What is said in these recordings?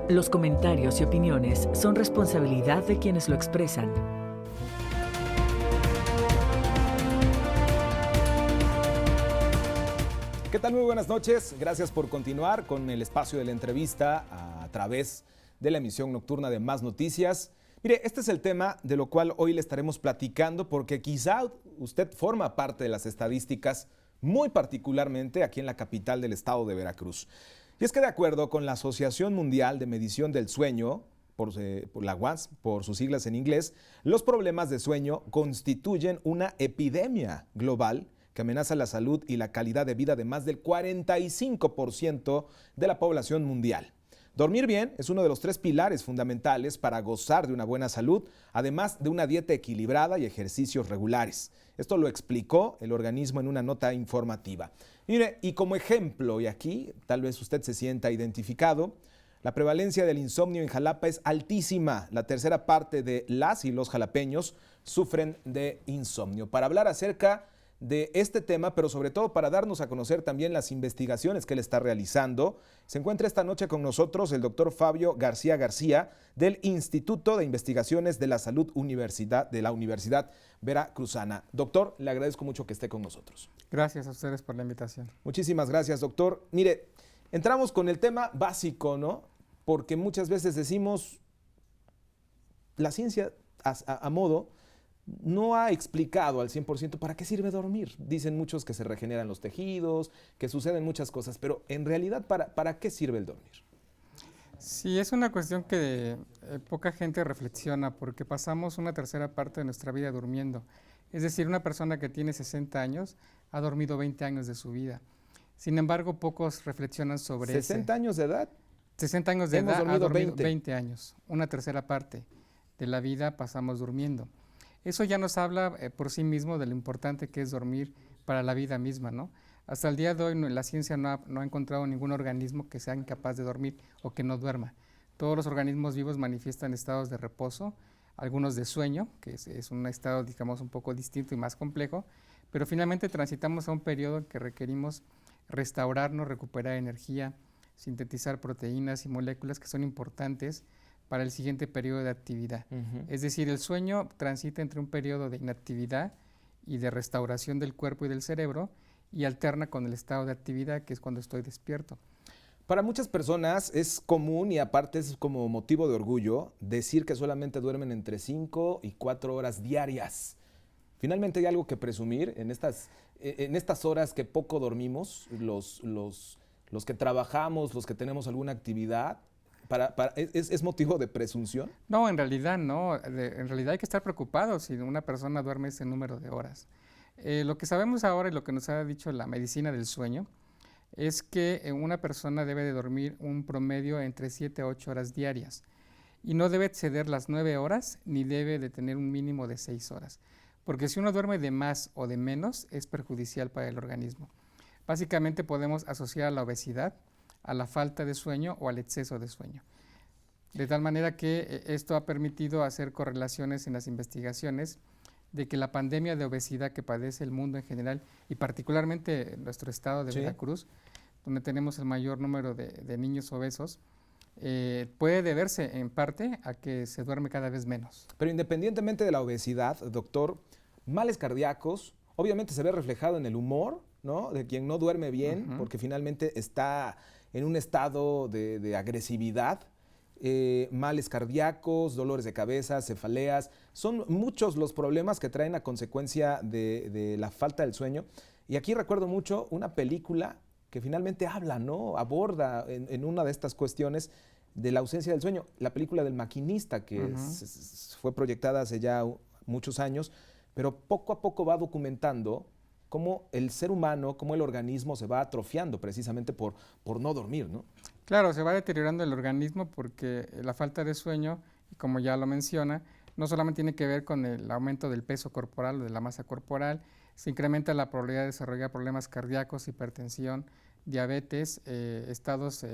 Los comentarios y opiniones son responsabilidad de quienes lo expresan. ¿Qué tal? Muy buenas noches. Gracias por continuar con el espacio de la entrevista a través de la emisión nocturna de Más Noticias. Mire, este es el tema de lo cual hoy le estaremos platicando porque quizá usted forma parte de las estadísticas, muy particularmente aquí en la capital del estado de Veracruz. Y es que de acuerdo con la Asociación Mundial de Medición del Sueño, por la OMS, por sus siglas en inglés, los problemas de sueño constituyen una epidemia global que amenaza la salud y la calidad de vida de más del 45% de la población mundial. Dormir bien es uno de los 3 pilares fundamentales para gozar de una buena salud, además de una dieta equilibrada y ejercicios regulares. Esto lo explicó el organismo en una nota informativa. Mire, y como ejemplo, y aquí tal vez usted se sienta identificado, la prevalencia del insomnio en Jalapa es altísima. La tercera parte de las y los jalapeños sufren de insomnio. Para hablar acerca de este tema, pero sobre todo para darnos a conocer también las investigaciones que él está realizando, se encuentra esta noche con nosotros el doctor Fabio García García del Instituto de Investigaciones de la Salud de la Universidad Veracruzana. Doctor, le agradezco mucho que esté con nosotros. Gracias a ustedes por la invitación. Muchísimas gracias, doctor. Mire, entramos con el tema básico, ¿no? Porque muchas veces decimos, la ciencia a modo no ha explicado al 100% para qué sirve dormir. Dicen muchos que se regeneran los tejidos, que suceden muchas cosas, pero en realidad, ¿para qué sirve el dormir? Sí, es una cuestión que poca gente reflexiona porque pasamos una tercera parte de nuestra vida durmiendo. Es decir, una persona que tiene 60 años ha dormido 20 años de su vida. Sin embargo, pocos reflexionan sobre eso. ¿60 años de edad? 60 años de edad ha dormido 20 años. Una tercera parte de la vida pasamos durmiendo. Eso ya nos habla por sí mismo de lo importante que es dormir para la vida misma, ¿no? Hasta el día de hoy la ciencia no ha encontrado ningún organismo que sea incapaz de dormir o que no duerma. Todos los organismos vivos manifiestan estados de reposo, algunos de sueño, que es un estado, digamos, un poco distinto y más complejo, pero finalmente transitamos a un periodo en que requerimos restaurarnos, recuperar energía, sintetizar proteínas y moléculas que son importantes para el siguiente periodo de actividad. Es decir, el sueño transita entre un periodo de inactividad y de restauración del cuerpo y del cerebro y alterna con el estado de actividad, que es cuando estoy despierto. Para muchas personas es común y aparte es como motivo de orgullo decir que solamente duermen entre 5 y 4 horas diarias. Finalmente hay algo que presumir en estas horas que poco dormimos, los que trabajamos, los que tenemos alguna actividad. ¿Es motivo de presunción? No, en realidad no. En realidad hay que estar preocupados si una persona duerme ese número de horas. Lo que sabemos ahora y lo que nos ha dicho la medicina del sueño es que una persona debe de dormir un promedio entre 7 a 8 horas diarias y no debe exceder las 9 horas ni debe de tener un mínimo de 6 horas. Porque si uno duerme de más o de menos es perjudicial para el organismo. Básicamente podemos asociar a la obesidad, a la falta de sueño o al exceso de sueño. De tal manera que esto ha permitido hacer correlaciones en las investigaciones de que la pandemia de obesidad que padece el mundo en general y particularmente en nuestro estado de Veracruz, donde tenemos el mayor número de niños obesos, puede deberse en parte a que se duerme cada vez menos. Pero independientemente de la obesidad, doctor, males cardíacos, obviamente se ve reflejado en el humor, ¿no? De quien no duerme bien, porque finalmente está en un estado de agresividad, males cardíacos, dolores de cabeza, cefaleas. Son muchos los problemas que traen a consecuencia de la falta del sueño. Y aquí recuerdo mucho una película que finalmente habla, ¿no? Aborda en una de estas cuestiones de la ausencia del sueño. La película del maquinista, que fue proyectada hace ya muchos años, pero poco a poco va documentando cómo el ser humano, cómo el organismo se va atrofiando precisamente por no dormir, ¿no? Claro, se va deteriorando el organismo porque la falta de sueño, como ya lo menciona, no solamente tiene que ver con el aumento del peso corporal o de la masa corporal, se incrementa la probabilidad de desarrollar problemas cardíacos, hipertensión, diabetes, estados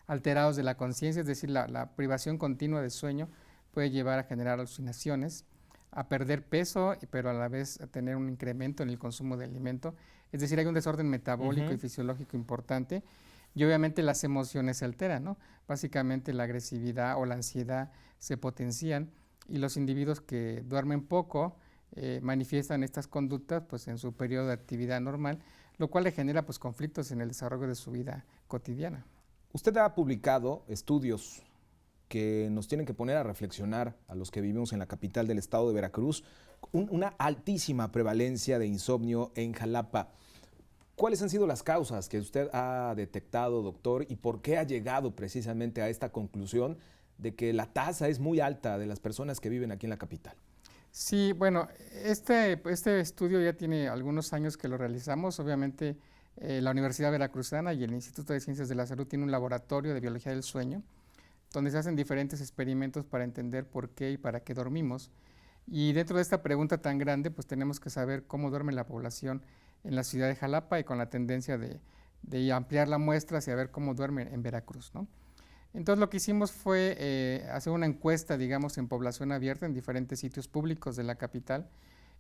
alterados de la conciencia, es decir, la privación continua de sueño puede llevar a generar alucinaciones, a perder peso, pero a la vez a tener un incremento en el consumo de alimento. Es decir, hay un desorden metabólico y fisiológico importante. y obviamente las emociones se alteran, ¿no? Básicamente la agresividad o la ansiedad se potencian y los individuos que duermen poco manifiestan estas conductas pues, en su periodo de actividad normal, lo cual le genera pues, conflictos en el desarrollo de su vida cotidiana. Usted ha publicado estudios que nos tienen que poner a reflexionar a los que vivimos en la capital del estado de Veracruz, una altísima prevalencia de insomnio en Jalapa. ¿Cuáles han sido las causas que usted ha detectado, doctor, y por qué ha llegado precisamente a esta conclusión de que la tasa es muy alta de las personas que viven aquí en la capital? Sí, bueno, este estudio ya tiene algunos años que lo realizamos. Obviamente, la Universidad Veracruzana y el Instituto de Ciencias de la Salud tienen un laboratorio de biología del sueño, donde se hacen diferentes experimentos para entender por qué y para qué dormimos. Y dentro de esta pregunta tan grande, pues tenemos que saber cómo duerme la población en la ciudad de Jalapa y con la tendencia de ampliar la muestra hacia ver cómo duerme en Veracruz, ¿no? Entonces lo que hicimos fue hacer una encuesta, digamos, en población abierta en diferentes sitios públicos de la capital,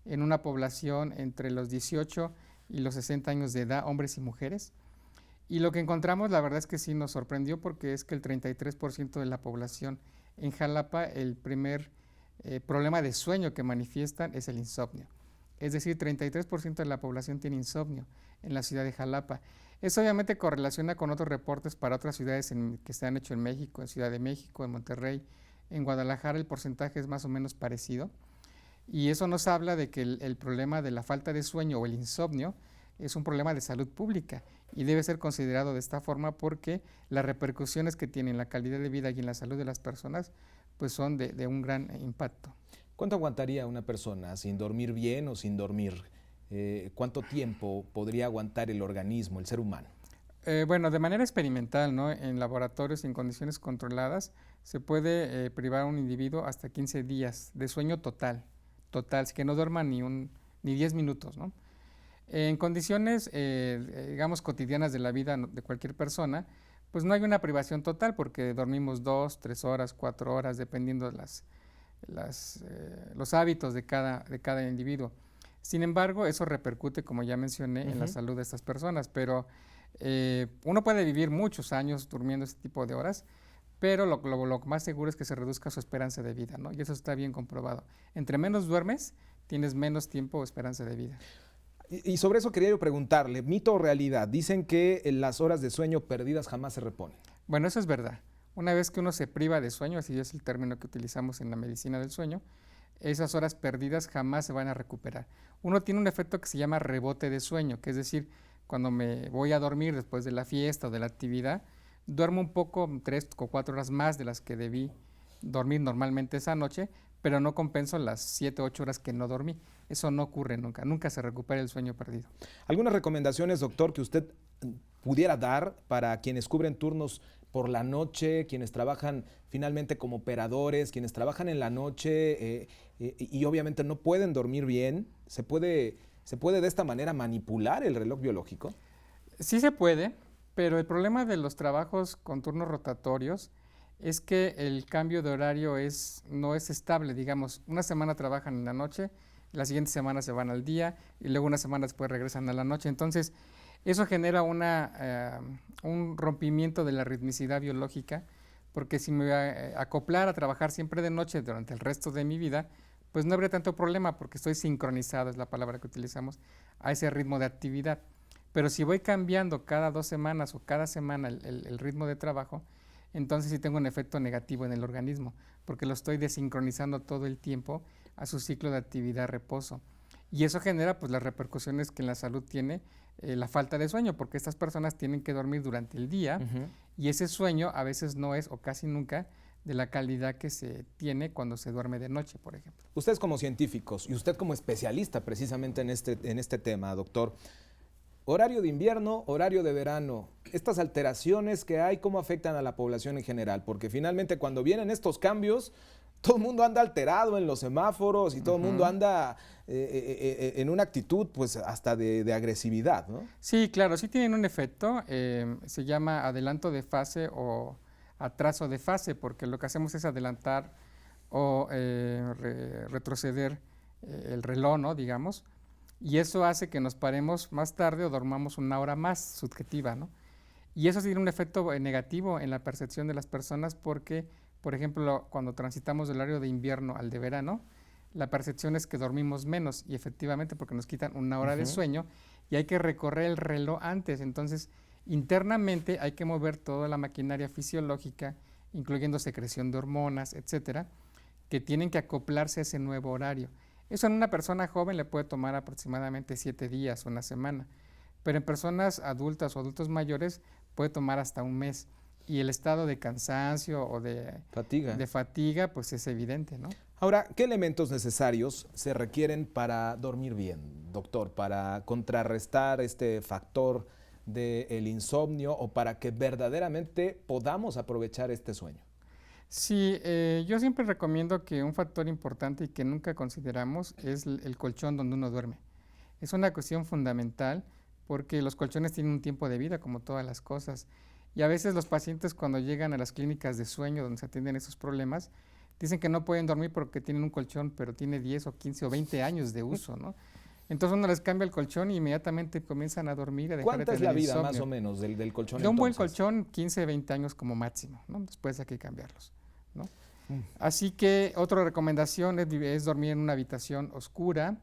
en una población entre los 18 y los 60 años de edad, hombres y mujeres. Y lo que encontramos, la verdad es que sí nos sorprendió porque es que el 33% de la población en Jalapa, el primer problema de sueño que manifiestan es el insomnio. Es decir, 33% de la población tiene insomnio en la ciudad de Jalapa. Eso obviamente correlaciona con otros reportes para otras ciudades que se han hecho en México, en Ciudad de México, en Monterrey, en Guadalajara el porcentaje es más o menos parecido. Y eso nos habla de que el problema de la falta de sueño o el insomnio es un problema de salud pública y debe ser considerado de esta forma porque las repercusiones que tiene en la calidad de vida y en la salud de las personas pues son de un gran impacto. ¿Cuánto aguantaría una persona sin dormir bien o sin dormir? ¿Cuánto tiempo podría aguantar el organismo, el ser humano? Bueno, de manera experimental, ¿no? En laboratorios en condiciones controladas se puede privar a un individuo hasta 15 días de sueño total, que no duerma ni 10 minutos, ¿no? En condiciones, digamos, cotidianas de la vida de cualquier persona, pues no hay una privación total porque dormimos 2, 3 horas, 4 horas, dependiendo de los hábitos de cada individuo. Sin embargo, eso repercute, como ya mencioné, en la salud de estas personas, pero uno puede vivir muchos años durmiendo este tipo de horas, pero lo más seguro es que se reduzca su esperanza de vida, ¿no? Y eso está bien comprobado. Entre menos duermes, tienes menos tiempo o esperanza de vida. Y sobre eso quería yo preguntarle, ¿mito o realidad? Dicen que las horas de sueño perdidas jamás se reponen. Bueno, eso es verdad. Una vez que uno se priva de sueño, así es el término que utilizamos en la medicina del sueño, esas horas perdidas jamás se van a recuperar. Uno tiene un efecto que se llama rebote de sueño, que es decir, cuando me voy a dormir después de la fiesta o de la actividad, duermo un poco, 3 o 4 horas más de las que debí dormir normalmente esa noche, pero no compenso las 7 o 8 horas que no dormí. Eso no ocurre nunca, nunca se recupera el sueño perdido. ¿Algunas recomendaciones, doctor, que usted pudiera dar para quienes cubren turnos por la noche, quienes trabajan finalmente como operadores, quienes trabajan en la noche y obviamente no pueden dormir bien? ¿Se puede de esta manera manipular el reloj biológico? Sí se puede, pero el problema de los trabajos con turnos rotatorios es que el cambio de horario no es estable. Digamos, una semana trabajan en la noche, la siguiente semana se van al día y luego una semana después regresan a la noche. Entonces, eso genera un rompimiento de la ritmicidad biológica, porque si me voy a acoplar a trabajar siempre de noche durante el resto de mi vida, pues no habría tanto problema porque estoy sincronizado, es la palabra que utilizamos, a ese ritmo de actividad. Pero si voy cambiando cada 2 semanas o cada semana el ritmo de trabajo, entonces sí tengo un efecto negativo en el organismo, porque lo estoy desincronizando todo el tiempo a su ciclo de actividad-reposo. Y eso genera pues las repercusiones que en la salud tiene la falta de sueño, porque estas personas tienen que dormir durante el día y ese sueño a veces no es o casi nunca de la calidad que se tiene cuando se duerme de noche, por ejemplo. Ustedes como científicos y usted como especialista precisamente en este tema, doctor, horario de invierno, horario de verano, estas alteraciones que hay, ¿cómo afectan a la población en general? Porque finalmente cuando vienen estos cambios, todo el mundo anda alterado en los semáforos y todo el mundo anda en una actitud pues hasta de agresividad, ¿no? Sí, claro, sí tienen un efecto, se llama adelanto de fase o atraso de fase, porque lo que hacemos es adelantar o retroceder el reloj, ¿no? Digamos, y eso hace que nos paremos más tarde o dormamos una hora más subjetiva, ¿no? Y eso tiene un efecto negativo en la percepción de las personas porque, por ejemplo, cuando transitamos del horario de invierno al de verano, la percepción es que dormimos menos y efectivamente porque nos quitan una hora de sueño y hay que recorrer el reloj antes. Entonces, internamente hay que mover toda la maquinaria fisiológica, incluyendo secreción de hormonas, etcétera, que tienen que acoplarse a ese nuevo horario. Eso en una persona joven le puede tomar aproximadamente 7 días o una semana, pero en personas adultas o adultos mayores puede tomar hasta un mes. Y el estado de cansancio o de fatiga, pues es evidente, ¿no? Ahora, ¿qué elementos necesarios se requieren para dormir bien, doctor? Para contrarrestar este factor del insomnio o para que verdaderamente podamos aprovechar este sueño. Sí, yo siempre recomiendo que un factor importante y que nunca consideramos es el colchón donde uno duerme. Es una cuestión fundamental porque los colchones tienen un tiempo de vida, como todas las cosas. Y a veces los pacientes cuando llegan a las clínicas de sueño donde se atienden esos problemas, dicen que no pueden dormir porque tienen un colchón, pero tiene 10 o 15 o 20 años de uso, ¿no? Entonces uno les cambia el colchón y inmediatamente comienzan a dormir. ¿Cuánta es la vida más o menos del colchón? De un buen colchón, 15, 20 años como máximo, ¿no? Después hay que cambiarlos, ¿no? Así que otra recomendación es dormir en una habitación oscura,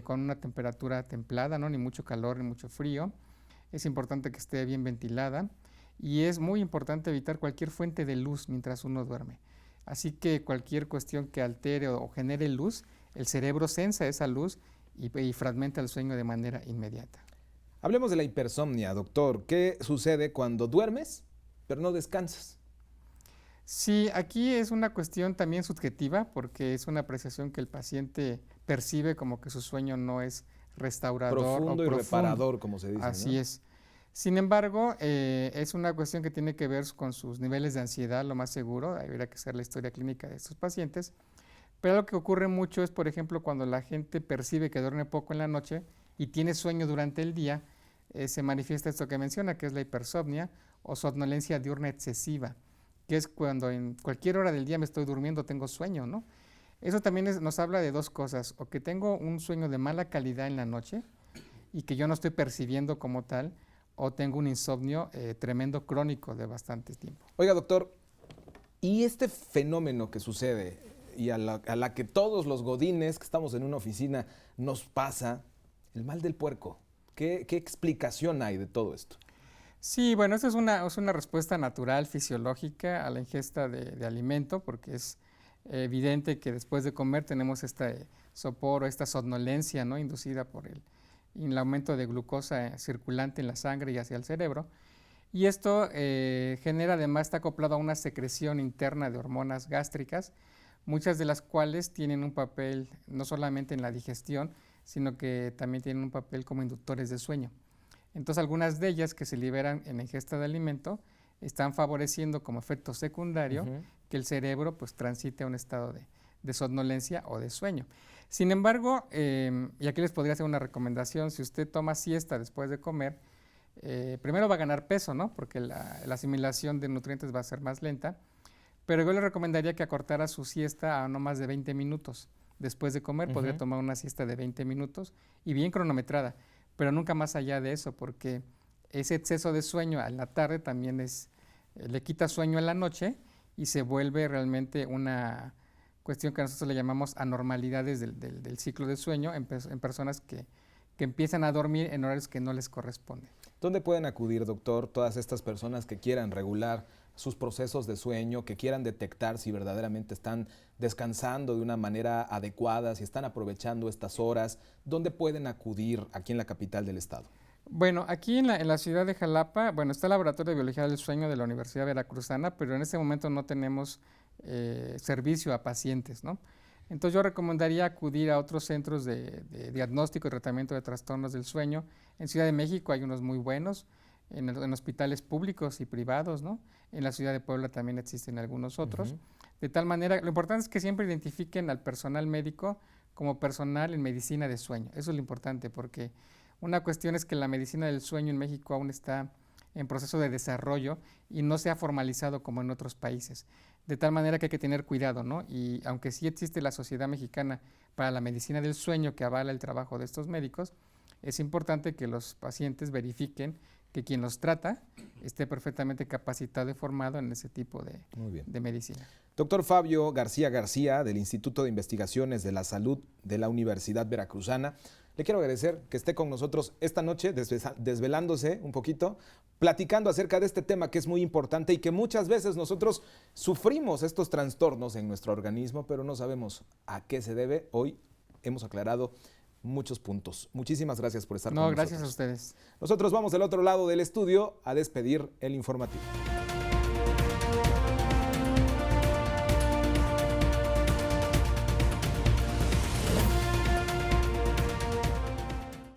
con una temperatura templada, ¿no? Ni mucho calor ni mucho frío. Es importante que esté bien ventilada y es muy importante evitar cualquier fuente de luz mientras uno duerme. Así que cualquier cuestión que altere o genere luz, el cerebro sensa esa luz y fragmenta el sueño de manera inmediata. Hablemos de la hipersomnia, doctor. ¿Qué sucede cuando duermes pero no descansas? Sí, aquí es una cuestión también subjetiva porque es una apreciación que el paciente percibe como que su sueño no es restaurador profundo o y reparador, como se dice. Así ¿no? es. Sin embargo, es una cuestión que tiene que ver con sus niveles de ansiedad, lo más seguro, habría que hacer la historia clínica de estos pacientes, pero lo que ocurre mucho es, por ejemplo, cuando la gente percibe que duerme poco en la noche y tiene sueño durante el día, se manifiesta esto que menciona, que es la hipersomnia o somnolencia diurna excesiva, que es cuando en cualquier hora del día me estoy durmiendo, tengo sueño, ¿no? Eso también nos habla de dos cosas, o que tengo un sueño de mala calidad en la noche y que yo no estoy percibiendo como tal, o tengo un insomnio tremendo crónico de bastante tiempo. Oiga, doctor, ¿y este fenómeno que sucede y a la que todos los godines que estamos en una oficina nos pasa, el mal del puerco? ¿Qué explicación hay de todo esto? Sí, bueno, esa es una respuesta natural, fisiológica a la ingesta de alimento, porque es evidente que después de comer tenemos este sopor o esta somnolencia, ¿no? Inducida por el aumento de glucosa circulante en la sangre y hacia el cerebro. Y esto genera, además, está acoplado a una secreción interna de hormonas gástricas, muchas de las cuales tienen un papel no solamente en la digestión, sino que también tienen un papel como inductores de sueño. Entonces, algunas de ellas que se liberan en la ingesta de alimento están favoreciendo como efecto secundario que el cerebro pues transite a un estado de somnolencia o de sueño. Sin embargo, y aquí les podría hacer una recomendación, si usted toma siesta después de comer, primero va a ganar peso, ¿no? Porque la asimilación de nutrientes va a ser más lenta, pero yo le recomendaría que acortara su siesta a no más de 20 minutos. Después de comer podría tomar una siesta de 20 minutos y bien cronometrada, pero nunca más allá de eso, porque ese exceso de sueño en la tarde también le quita sueño en la noche y se vuelve realmente una cuestión que nosotros le llamamos anormalidades del ciclo de sueño en personas que empiezan a dormir en horarios que no les corresponden. ¿Dónde pueden acudir, doctor, todas estas personas que quieran regular sus procesos de sueño, que quieran detectar si verdaderamente están descansando de una manera adecuada, si están aprovechando estas horas? ¿Dónde pueden acudir aquí en la capital del estado? Bueno, aquí en la ciudad de Jalapa, bueno, está el Laboratorio de Biología del Sueño de la Universidad Veracruzana, pero en este momento no tenemos servicio a pacientes, ¿no? Entonces yo recomendaría acudir a otros centros de diagnóstico y tratamiento de trastornos del sueño. En Ciudad de México hay unos muy buenos, en hospitales públicos y privados, ¿no? En la ciudad de Puebla también existen algunos otros. De tal manera, lo importante es que siempre identifiquen al personal médico como personal en medicina de sueño. Eso es lo importante, porque una cuestión es que la medicina del sueño en México aún está en proceso de desarrollo y no se ha formalizado como en otros países. De tal manera que hay que tener cuidado, ¿no? Y aunque sí existe la Sociedad Mexicana para la Medicina del Sueño que avala el trabajo de estos médicos, es importante que los pacientes verifiquen que quien los trata esté perfectamente capacitado y formado en ese tipo Muy bien. de medicina. Doctor Fabio García García, del Instituto de Investigaciones de la Salud de la Universidad Veracruzana, le quiero agradecer que esté con nosotros esta noche, desvelándose un poquito, platicando acerca de este tema que es muy importante y que muchas veces nosotros sufrimos estos trastornos en nuestro organismo, pero no sabemos a qué se debe. Hoy hemos aclarado muchos puntos. Muchísimas gracias por estar con nosotros. No, gracias a ustedes. Nosotros vamos del otro lado del estudio a despedir el informativo.